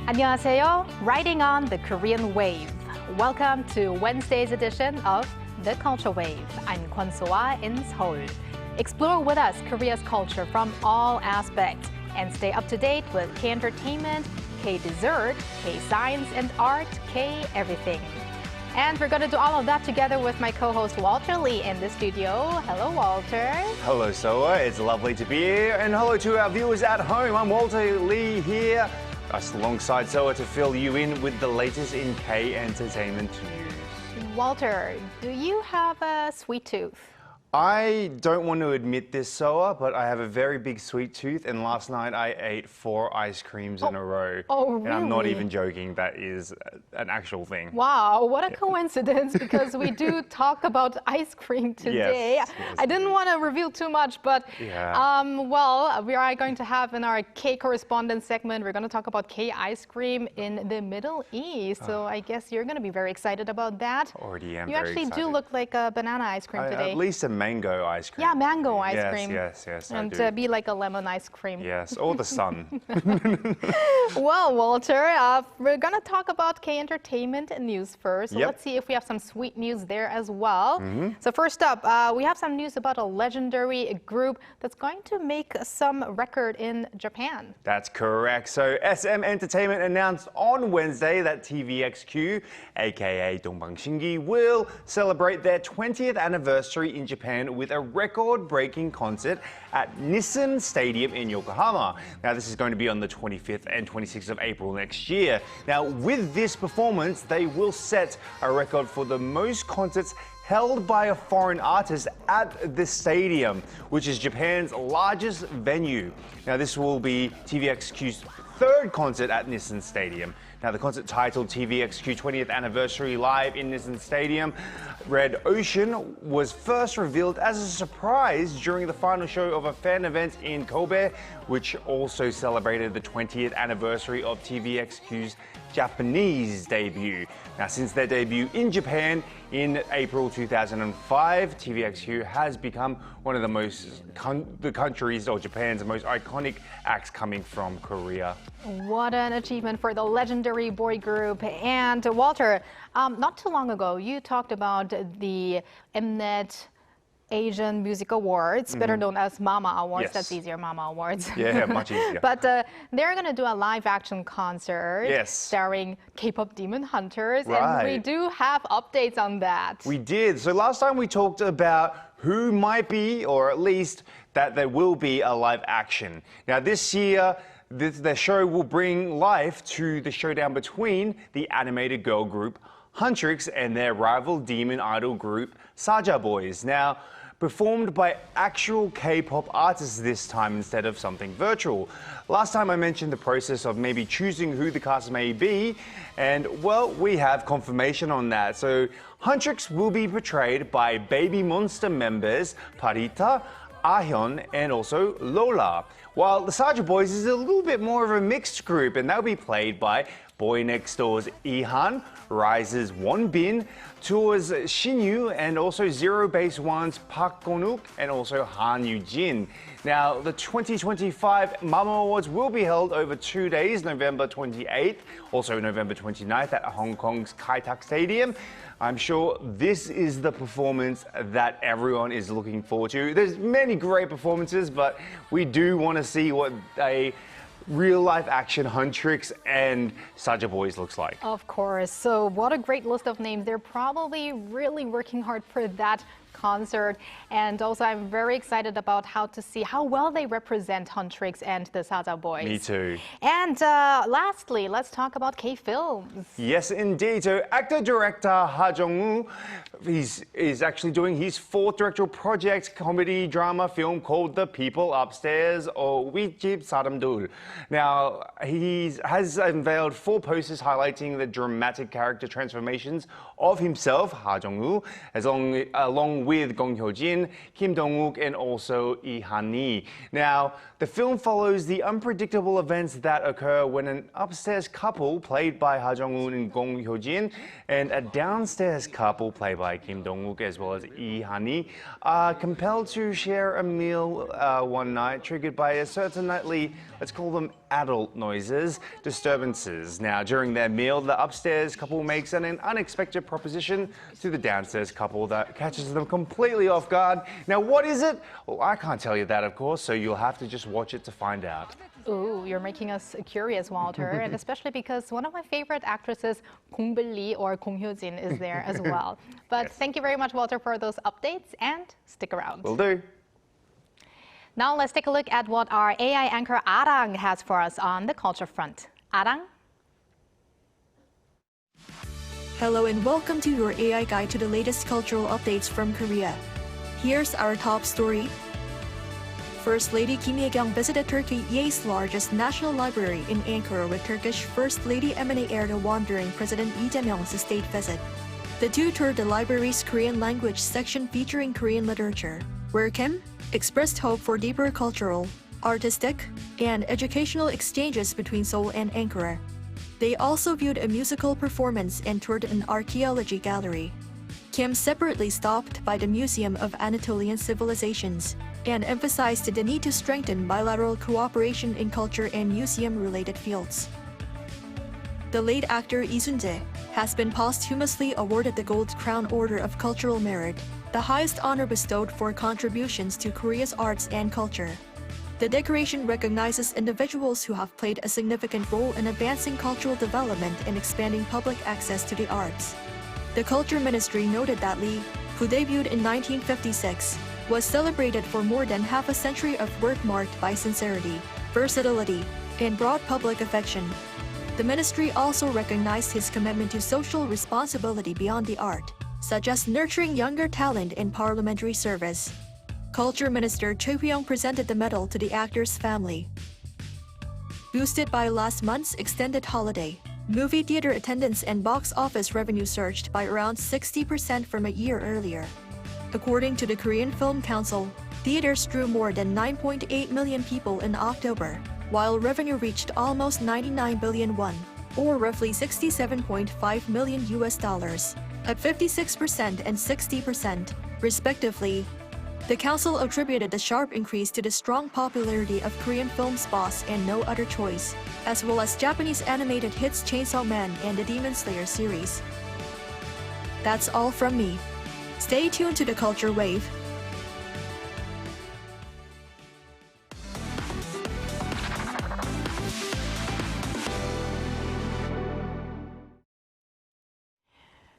안녕하세요. Riding on the Korean wave. Welcome to Wednesday's edition of The Culture Wave. I'm Kwon So-ah in Seoul. Explore with us Korea's culture from all aspects and stay up to date with K-entertainment, K-dessert, K-science and art, K-everything. And we're going to do all of that together with my co-host Walter Lee in the studio. Hello, Walter. Hello, Soa. It's lovely to be here. And hello to our viewers at home. I'm Walter Lee here, alongside Soa to fill you in with the latest in K-entertainment news. Walter, do you have a sweet tooth? I don't want to admit this, Soa, but I have a very big sweet tooth, and last night I ate 4 ice creams in a row. Oh, really? And I'm not even joking, that is an actual thing. Wow, what a coincidence, because we do talk about ice cream today. Yes, I didn't want to reveal too much, but well, we are going to have in our K-Correspondent segment, we're going to talk about K-ice cream in the Middle East. So I guess you're going to be very excited about that. Already am. You actually do look like a banana ice cream today. At least a mango ice cream. Yeah, mango ice cream. Yes, and I do. Be like a lemon ice cream. Yes, or the sun. Well, Walter, we're going to talk about K-entertainment news first. So let's see if we have some sweet news there as well. So first up, we have some news about a legendary group that's going to make some record in Japan. That's correct. So SM Entertainment announced on Wednesday that TVXQ, aka Dongbang Shingi, will celebrate their 20th anniversary in Japan with a record-breaking concert at Nissan Stadium in Yokohama. Now, this is going to be on the 25th and 26th of April next year. Now, with this performance, they will set a record for the most concerts held by a foreign artist at the stadium, which is Japan's largest venue. Now, this will be TVXQ's 3rd concert at Nissan Stadium. Now, the concert titled TVXQ 20th Anniversary Live in Nissan Stadium, Red Ocean, was first revealed as a surprise during the final show of a fan event in Kobe, which also celebrated the 20th anniversary of TVXQ's Japanese debut. Now, since their debut in Japan in April 2005, TVXQ has become one of the country's or Japan's most iconic acts coming from Korea. What an achievement for the legendary boy group. And Walter, not too long ago, you talked about the Mnet Asian Music Awards, better known as Mama Awards. Yes. That's easier, Mama Awards. Yeah, much easier. But they're going to do a live-action concert starring K-pop Demon Hunters, and we do have updates on that. We did. So last time we talked about who might be, or at least that there will be a live action. Now this year, the show will bring life to the showdown between the animated girl group Huntrix and their rival demon idol group Saja Boys. Now, performed by actual K-pop artists this time instead of something virtual. Last time I mentioned the process of maybe choosing who the cast may be, and well, we have confirmation on that. So Huntrix will be portrayed by Baby Monster members Parita, Ahyun, and also Lola. While the Saja Boys is a little bit more of a mixed group, and they'll be played by Boy Next Door's Ihan, Rise's Wonbin, Tour's Shinyu, and also Zero Base One's Park Gonuk, and also Han Yoo-jin. Now, the 2025 Mama Awards will be held over 2 days, November 28th, also November 29th at Hong Kong's Kai Tak Stadium. I'm sure this is the performance that everyone is looking forward to. There's many great performances, but we do want to see what a real-life action Huntrix and Saja Boys looks like. Of course. So what a great list of names. They're probably really working hard for that concert. And also, I'm very excited about how to see how well they represent Huntrix and the Saja Boys. Me too. And lastly, let's talk about K-Films. Yes, indeed. So actor-director Ha Jong-woo is actually doing his 4th directorial project, comedy drama film called The People Upstairs, or Wijib Saramdul. Now, he has unveiled 4 posters highlighting the dramatic character transformations of himself, Ha Jong-woo, along along with Gong Hyo-jin, Kim Dong-wook, and also Lee Han-hee. Now, the film follows the unpredictable events that occur when an upstairs couple played by Ha Jong-un and Gong Hyo-jin and a downstairs couple played by Kim Dong-wook as well as Lee Han-hee are compelled to share a meal one night, triggered by a certain nightly, let's call them adult noises, disturbances. Now, during their meal, the upstairs couple makes an unexpected proposition to the downstairs couple that catches them completely off guard. Now, what is it? Well, I can't tell you that, of course, so you'll have to just watch it to find out. Ooh, you're making us curious, Walter, and especially because one of my favorite actresses, Kong Bil-lee or Gong Hyo-jin, is there as well. But Yes. Thank you very much, Walter, for those updates, and stick around. Will do. Now let's take a look at what our AI anchor Arang has for us on the culture front. Arang? Hello and welcome to your AI guide to the latest cultural updates from Korea. Here's our top story. First Lady Kim Ye-kyung visited Turkey's largest national library in Ankara with Turkish First Lady Emine Erdogan during President Lee Jae-myung's state visit. The two toured the library's Korean language section featuring Korean literature, where Kim expressed hope for deeper cultural, artistic, and educational exchanges between Seoul and Ankara. They also viewed a musical performance and toured an archaeology gallery. Kim separately stopped by the Museum of Anatolian Civilizations and emphasized the need to strengthen bilateral cooperation in culture and museum-related fields. The late actor Lee Sun-jae has been posthumously awarded the Gold Crown Order of Cultural Merit, the highest honor bestowed for contributions to Korea's arts and culture. The decoration recognizes individuals who have played a significant role in advancing cultural development and expanding public access to the arts. The Culture Ministry noted that Lee, who debuted in 1956, was celebrated for more than half a century of work marked by sincerity, versatility, and broad public affection. The ministry also recognized his commitment to social responsibility beyond the art, such as nurturing younger talent in parliamentary service. Culture Minister Choi Hyo-young presented the medal to the actor's family. Boosted by last month's extended holiday, movie theater attendance and box office revenue surged by around 60% from a year earlier. According to the Korean Film Council, theaters drew more than 9.8 million people in October, while revenue reached almost 99 billion won, or roughly $67.5 million, at 56% and 60%, respectively. The council attributed the sharp increase to the strong popularity of Korean films Boss and No Other Choice, as well as Japanese animated hits Chainsaw Man and the Demon Slayer series. That's all from me. Stay tuned to the Culture Wave.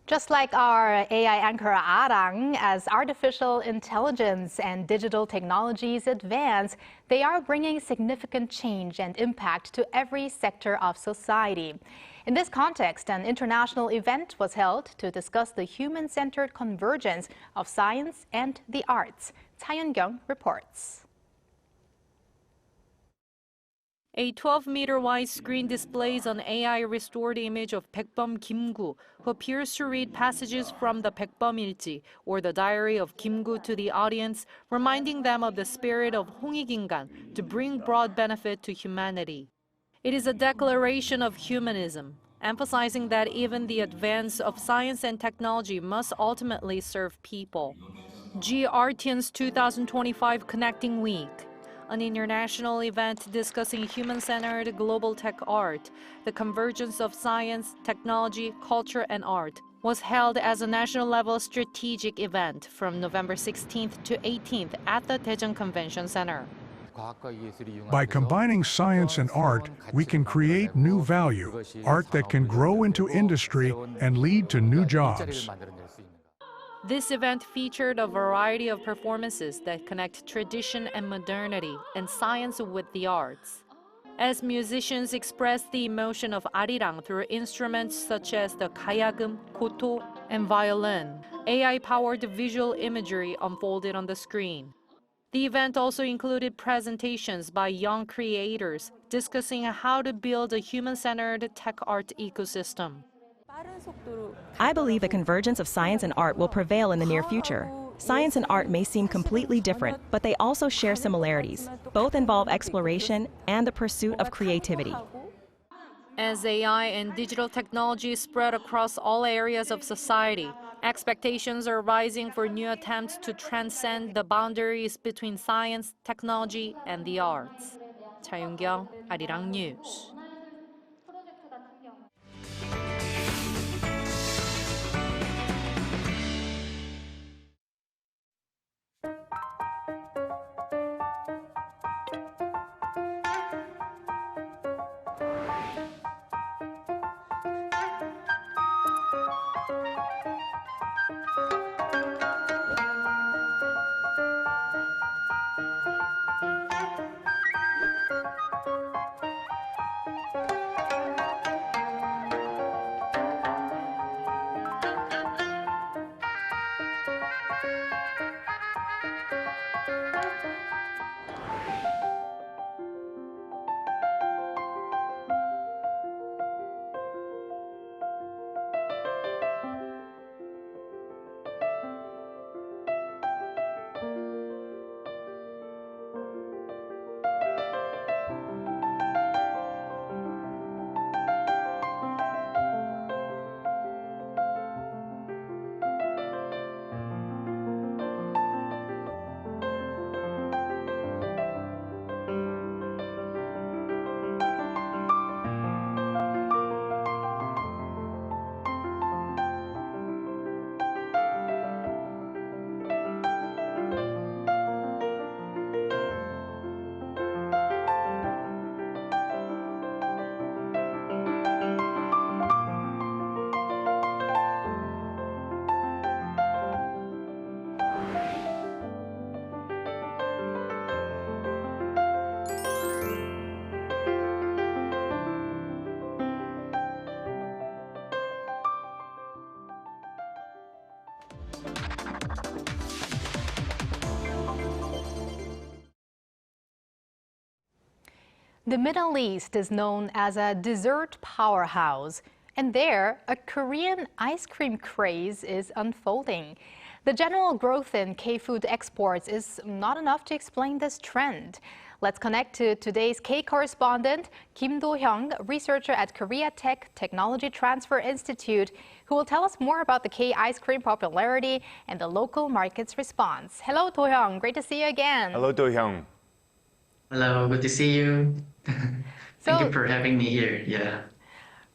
Just like our AI anchor Arang, as artificial intelligence and digital technologies advance, they are bringing significant change and impact to every sector of society. In this context, an international event was held to discuss the human-centered convergence of science and the arts. Cha Yeon-kyung reports. A 12-meter wide screen displays an AI-restored image of Baekbum Kim-gu, who appears to read passages from the Baekbum Ilji, or the diary of Kim-gu, to the audience, reminding them of the spirit of 홍익인간 to bring broad benefit to humanity. It is a declaration of humanism, emphasizing that even the advance of science and technology must ultimately serve people. G-Artience 2025 Connecting Week, an international event discussing human-centered global tech art, the convergence of science, technology, culture, and art, was held as a national-level strategic event from November 16th to 18th at the Daejeon Convention Center. By combining science and art, we can create new value, art that can grow into industry and lead to new jobs. This event featured a variety of performances that connect tradition and modernity and science with the arts. As musicians expressed the emotion of arirang through instruments such as the gayagum, koto, and violin, AI-powered visual imagery unfolded on the screen. The event also included presentations by young creators discussing how to build a human-centered tech art ecosystem. I believe the convergence of science and art will prevail in the near future. Science and art may seem completely different, but they also share similarities. Both involve exploration and the pursuit of creativity. As AI and digital technology spread across all areas of society, expectations are rising for new attempts to transcend the boundaries between science, technology, and the arts. 차윤경, 아리랑 뉴스. The Middle East is known as a dessert powerhouse, and there, a Korean ice cream craze is unfolding. The general growth in K-food exports is not enough to explain this trend. Let's connect to today's K-Correspondent, Kim Do-hyung, researcher at Korea Tech Technology Transfer Institute, who will tell us more about the K-ice cream popularity and the local market's response. Hello, Do-hyung. Great to see you again. Hello, Do-hyung. Hello, good to see you. Thank you for having me here. Yeah.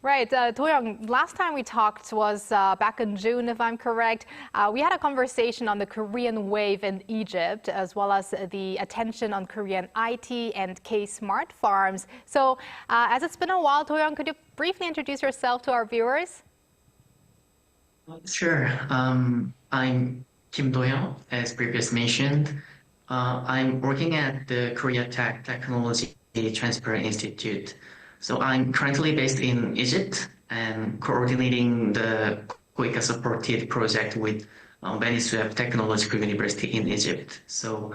Right, Do-hyung, last time we talked was back in June, if I'm correct. We had a conversation on the Korean wave in Egypt, as well as the attention on Korean IT and K-smart farms. So, as it's been a while, Do-hyung, could you briefly introduce yourself to our viewers? Sure. I'm Kim Do-hyung, as previously mentioned. I'm working at the Korea Tech Technology Transfer Institute. So I'm currently based in Egypt and coordinating the Kuika supported project with Beni Suef Technological University in Egypt. So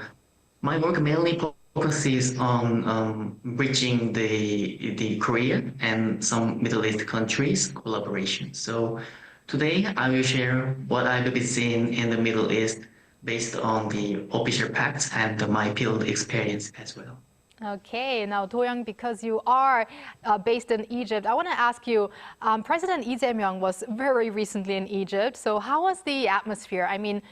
my work mainly focuses on bridging the Korean and some Middle East countries collaboration. So today I will share what I've been seeing in the Middle East based on the official facts and my field experience as well. Okay, now Do-hyung, because you are based in Egypt, I want to ask you, President Lee Jae-myung was very recently in Egypt, so how was the atmosphere? I mean,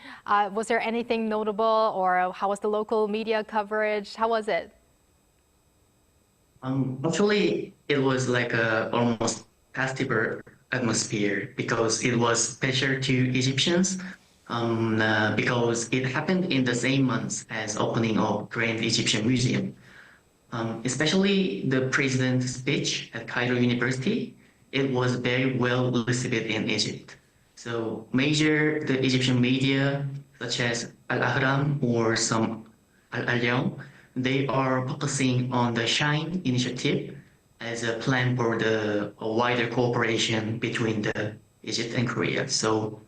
was there anything notable, or how was the local media coverage? How was it? Actually, it was like a almost festival atmosphere because it was special to Egyptians because it happened in the same month as opening of Grand Egyptian Museum. Especially the president's speech at Cairo University, it was very well received in Egypt. So the Egyptian media, such as Al-Ahram or some Al-Alyawm, they are focusing on the SHINE initiative as a plan for the wider cooperation between the Egypt and Korea. So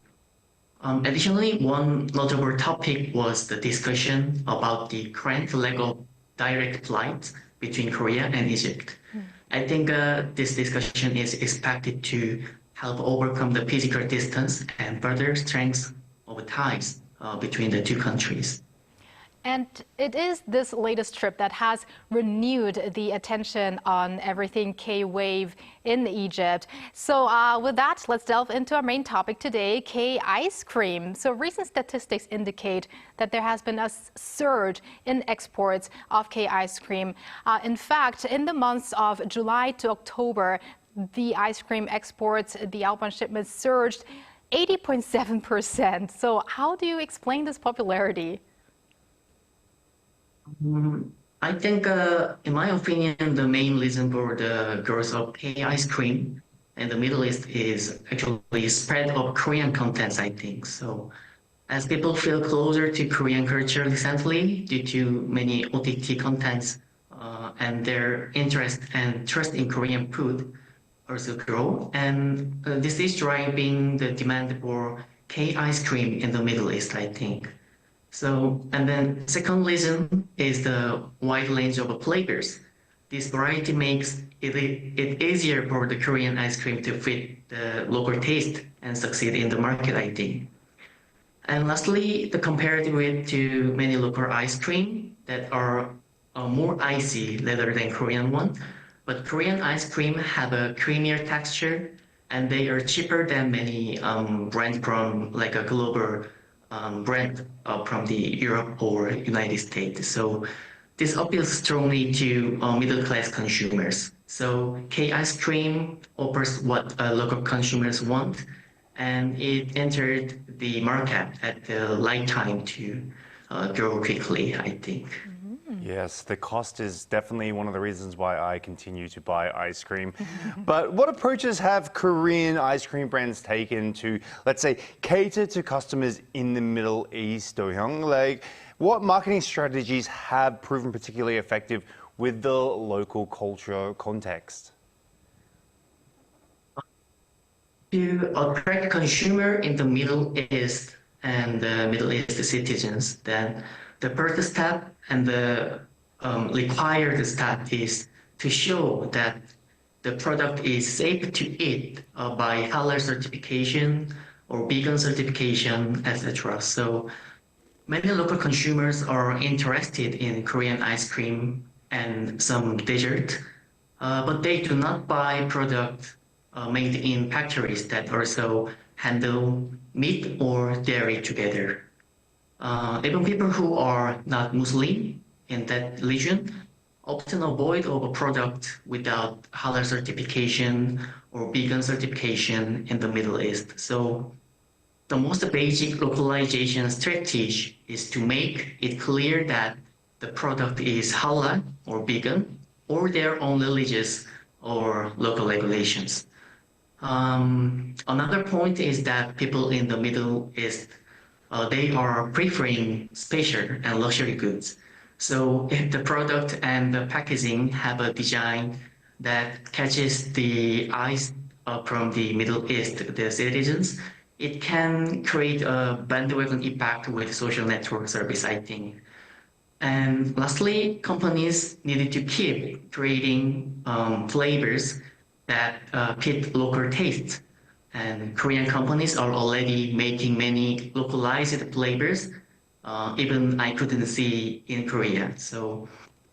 additionally, one notable topic was the discussion about the current lack of direct flights between Korea and Egypt. I think this discussion is expected to help overcome the physical distance and further strengthen of ties between the two countries. And it is this latest trip that has renewed the attention on everything K-Wave in Egypt. So with that, let's delve into our main topic today, K-ice cream. So recent statistics indicate that there has been a surge in exports of K-ice cream. In fact, in the months of July to October, the ice cream exports, the outbound shipments surged 80.7%. So how do you explain this popularity? I think, in my opinion, the main reason for the growth of K-ice cream in the Middle East is actually spread of Korean contents, I think. So as people feel closer to Korean culture recently due to many OTT contents, and their interest and trust in Korean food also grow. And this is driving the demand for K-ice cream in the Middle East, I think. So, and then second reason is the wide range of flavors. This variety makes it easier for the Korean ice cream to fit the local taste and succeed in the market, I think. And lastly, the comparative with to many local ice cream that are more icy rather than Korean one. But Korean ice cream have a creamier texture and they are cheaper than many brands from like a global brand from the Europe or United States. So this appeals strongly to middle-class consumers. So K-ice cream offers what local consumers want, and it entered the market at the right time to grow quickly, I think. Yes, the cost is definitely one of the reasons why I continue to buy ice cream. But what approaches have Korean ice cream brands taken to, let's say, cater to customers in the Middle East, Do-hyung? Like, what marketing strategies have proven particularly effective with the local culture context? To attract consumer in the Middle East and the Middle East citizens, then the first step and the required step is to show that the product is safe to eat by halal certification or vegan certification, etc. So many local consumers are interested in Korean ice cream and some dessert, but they do not buy product made in factories that also handle meat or dairy together. Even people who are not Muslim in that region often avoid of a product without halal certification or vegan certification in the Middle East. So the most basic localization strategy is to make it clear that the product is halal or vegan or their own religious or local regulations. Another point is that people in the Middle East they are preferring special and luxury goods. So if the product and the packaging have a design that catches the eyes from the Middle East, the citizens, it can create a bandwagon impact with social network service, I think. And lastly, companies needed to keep creating flavors that fit local tastes. And Korean companies are already making many localized flavors, even I couldn't see in Korea. So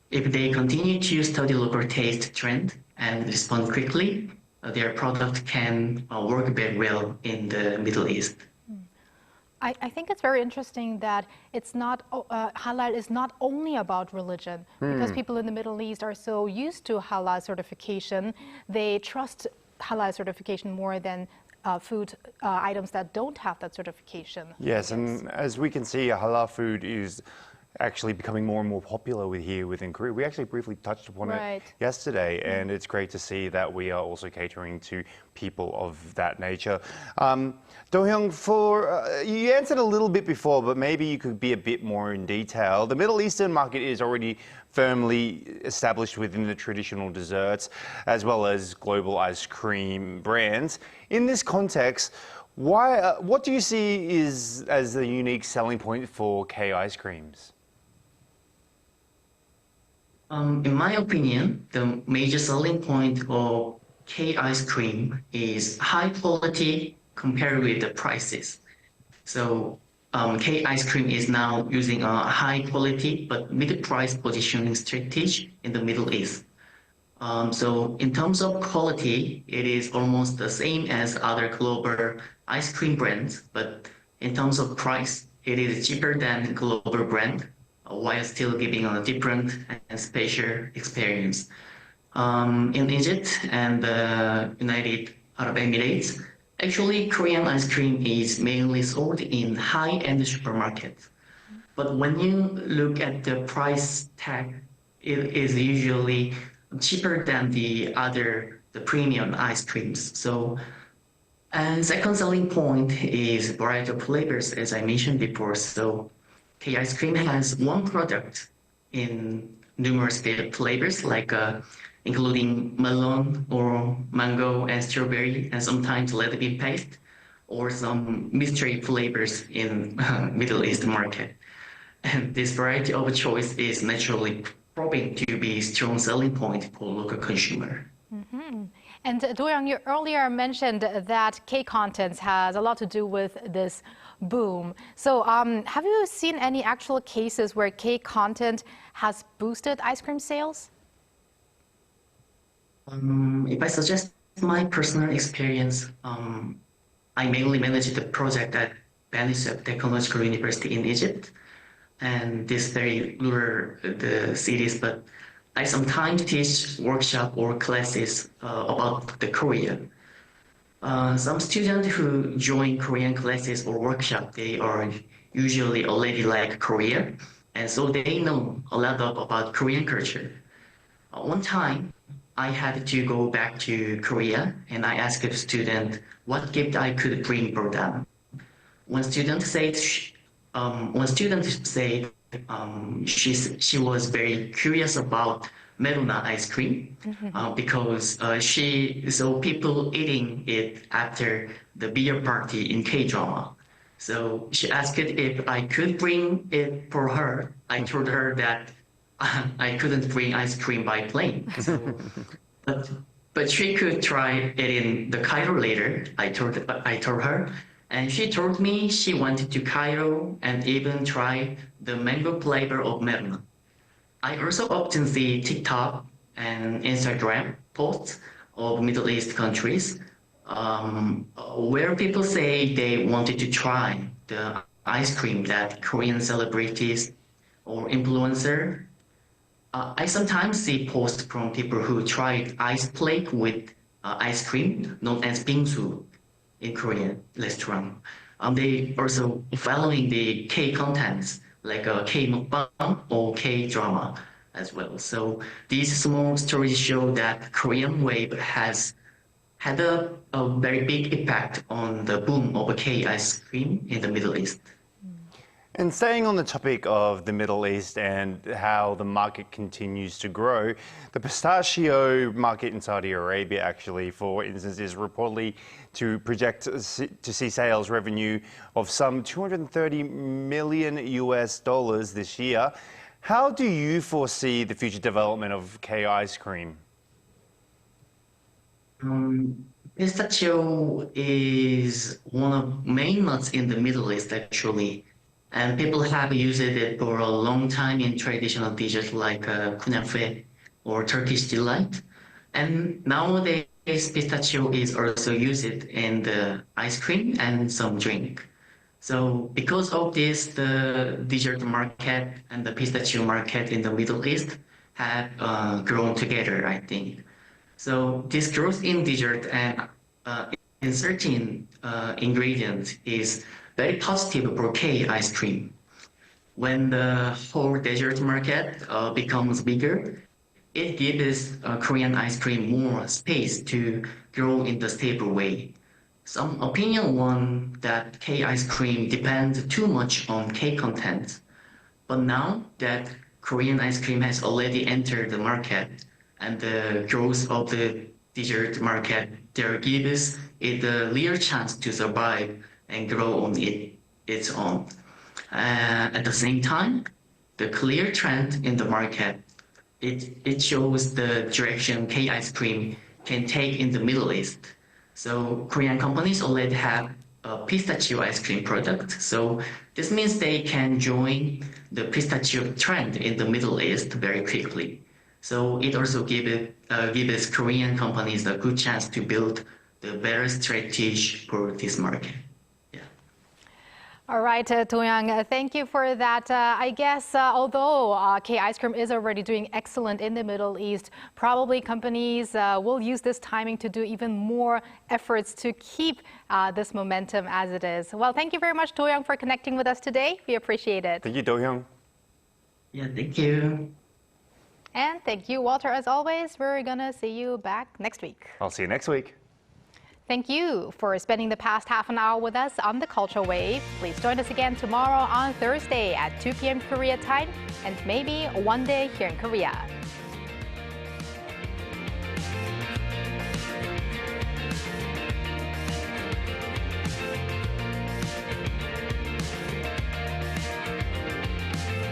if they continue to study local taste trend and respond quickly, their product can work very well in the Middle East. I think it's very interesting that it's not halal is not only about religion, because people in the Middle East are so used to halal certification. They trust halal certification more than food items that don't have that certification. Yes, and as we can see, halal food is actually becoming more and more popular here within Korea. We actually briefly touched upon it yesterday, and it's great to see that we are also catering to people of that nature. Do-hyung, you answered a little bit before, but maybe you could be a bit more in detail. The Middle Eastern market is already firmly established within the traditional desserts, as well as global ice cream brands. In this context, what do you see as the unique selling point for K ice creams? In my opinion, the major selling point of K ice cream is high quality compared with the prices. So K ice cream is now using a high quality but mid-price positioning strategy in the Middle East. So in terms of quality, it is almost the same as other global ice cream brands, but in terms of price, it is cheaper than global brand, while still giving a different and special experience. In Egypt and the United Arab Emirates, actually Korean ice cream is mainly sold in high-end supermarkets. But when you look at the price tag, it is usually cheaper than the premium ice creams. So, and second selling point is variety of flavors, as I mentioned before. So, K ice cream has one product in numerous flavors, like including melon or mango and strawberry, and sometimes red bean paste, or some mystery flavors in Middle East market. And this variety of choice is naturally proving to be a strong selling point for local consumer. And Do-young, you earlier mentioned that K-Contents has a lot to do with this boom. So have you seen any actual cases where K-Content has boosted ice cream sales? If I suggest my personal experience, I mainly managed the project at Benisab Technological University in Egypt, and this very rural the cities, but I sometimes teach workshop or classes about the Korea. Some students who join Korean classes or workshop, they are usually already like Korea, and so they know a lot about Korean culture. One time, I had to go back to Korea, and I asked a student what gift I could bring for them. One student said she was very curious about Meruna ice cream because she saw people eating it after the beer party in K-drama. So she asked if I could bring it for her. I told her that I couldn't bring ice cream by plane. So, but she could try it in the Cairo later, I told her. And she told me she wanted to Cairo and even try the mango flavor of Meruna. I also often see TikTok and Instagram posts of Middle East countries where people say they wanted to try the ice cream that Korean celebrities or influencer. I sometimes see posts from people who tried ice plate with ice cream, known as bingsu in Korean restaurant. They also following the K contents like K mukbang or K drama as well. So these small stories show that Korean wave has had a very big impact on the boom of K ice cream in the Middle East. And staying on the topic of the Middle East and how the market continues to grow, the pistachio market in Saudi Arabia actually, for instance, is reportedly to project to see sales revenue of some $230 million this year. How do you foresee the future development of K ice cream? Pistachio is one of main nuts in the Middle East actually. And people have used it for a long time in traditional dishes like kunafe or Turkish delight. And nowadays, pistachio is also used in the ice cream and some drink. So because of this, the dessert market and the pistachio market in the Middle East have grown together, I think. So this growth in dessert and in certain ingredients is very positive for K ice cream. When the whole dessert market becomes bigger, it gives Korean ice cream more space to grow in the stable way. Some opinion want that K ice cream depends too much on K content. But now that Korean ice cream has already entered the market and the growth of the dessert market there gives it a real chance to survive and grow on its own. At the same time, the clear trend in the market, it shows the direction K ice cream can take in the Middle East. So Korean companies already have pistachio ice cream product. So this means they can join the pistachio trend in the Middle East very quickly. So it also gives Korean companies a good chance to build the better strategy for this market. All right, Do-young, thank you for that. I guess although K ice cream is already doing excellent in the Middle East, probably companies will use this timing to do even more efforts to keep this momentum as it is. Well, thank you very much, Do-young, for connecting with us today. We appreciate it. Thank you, Do-young. Yeah, thank you. And thank you, Walter. As always, we're going to see you back next week. I'll see you next week. Thank you for spending the past half an hour with us on the Culture Wave. Please join us again tomorrow on Thursday at 2 p.m. Korea time and maybe one day here in Korea.